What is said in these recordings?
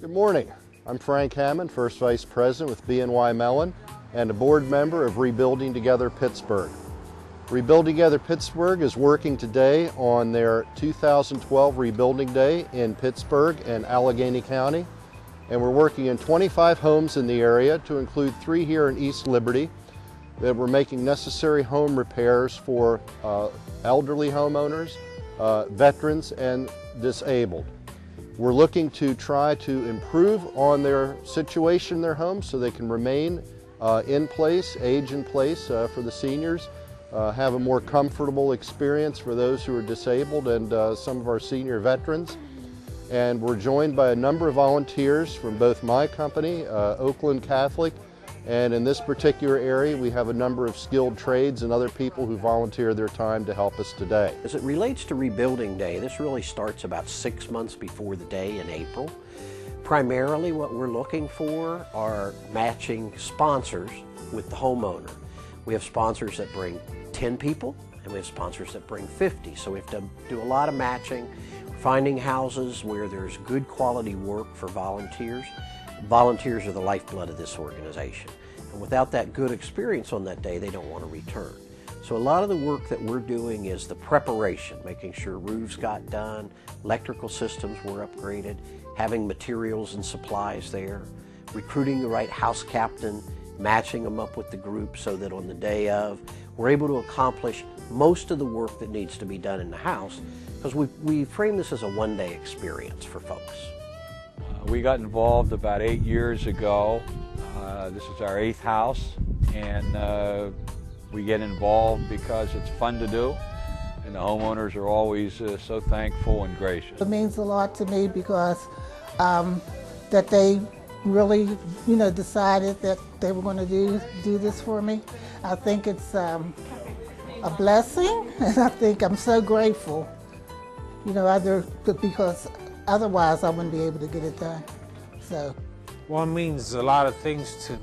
Good morning. I'm Frank Hammond, First Vice President with BNY Mellon and a board member of Rebuilding Together Pittsburgh. Rebuilding Together Pittsburgh is working today on their 2012 Rebuilding Day in Pittsburgh and Allegheny County. And we're working in 25 homes in the area, to include 3 here in East Liberty, that we're making necessary home repairs for elderly homeowners, veterans, and disabled. We're looking to try to improve on their situation in their homes so they can remain in place, age in place for the seniors, have a more comfortable experience for those who are disabled and some of our senior veterans. And we're joined by a number of volunteers from both my company, Oakland Catholic, and in this particular area we have a number of skilled trades and other people who volunteer their time to help us today. As it relates to Rebuilding Day, this really starts about 6 months before the day in April. Primarily what we're looking for are matching sponsors with the homeowner. We have sponsors that bring 10 people and we have sponsors that bring 50, so we have to do a lot of matching, finding houses where there's good quality work for volunteers. Volunteers are the lifeblood of this organization, and without that good experience on that day, they don't want to return. So a lot of the work that we're doing is the preparation, making sure roofs got done, electrical systems were upgraded, having materials and supplies there, recruiting the right house captain, matching them up with the group so that on the day of, we're able to accomplish most of the work that needs to be done in the house, because we frame this as a one-day experience for folks. We got involved about 8 years ago. This is our 8th house, and we get involved because it's fun to do, and the homeowners are always so thankful and gracious. It means a lot to me because that they really, decided that they were going to do this for me. I think it's a blessing, and I think I'm so grateful, because otherwise I wouldn't be able to get it done. So, well, it means a lot of things to me.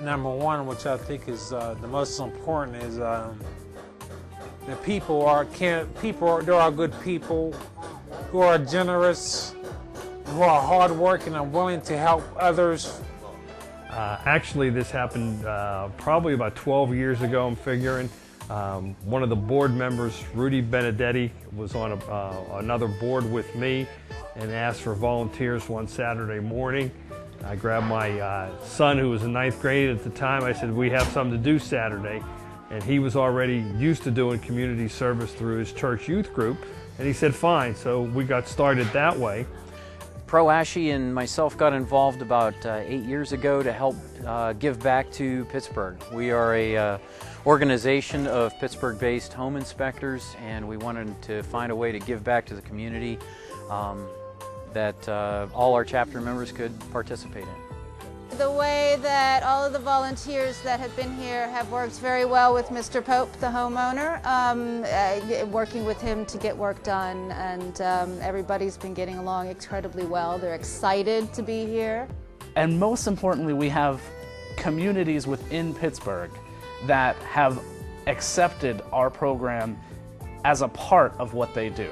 Number one, which I think is the most important, is that there are good people who are generous, who are hardworking and willing to help others. Actually, this happened probably about 12 years ago, I'm figuring. One of the board members, Rudy Benedetti, was on another board with me and asked for volunteers one Saturday morning. I grabbed my son, who was in 9th grade at the time. I said, we have something to do Saturday. And he was already used to doing community service through his church youth group. And he said, fine. So we got started that way. Pro ASHI and myself got involved about 8 years ago to help give back to Pittsburgh. We are a organization of Pittsburgh-based home inspectors, and we wanted to find a way to give back to the community that all our chapter members could participate in. The way that all of the volunteers that have been here have worked very well with Mr. Pope, the homeowner, working with him to get work done, and everybody's been getting along incredibly well. They're excited to be here. And most importantly, we have communities within Pittsburgh that have accepted our program as a part of what they do.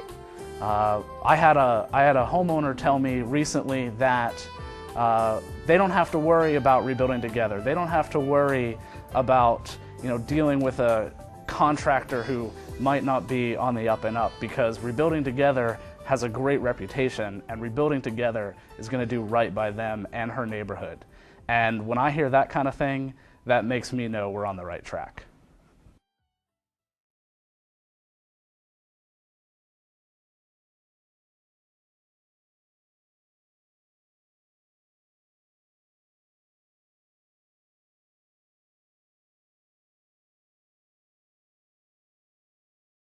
I had a homeowner tell me recently that they don't have to worry about Rebuilding Together. They don't have to worry about dealing with a contractor who might not be on the up and up, because Rebuilding Together has a great reputation, and Rebuilding Together is going to do right by them and her neighborhood. And when I hear that kind of thing, that makes me know we're on the right track.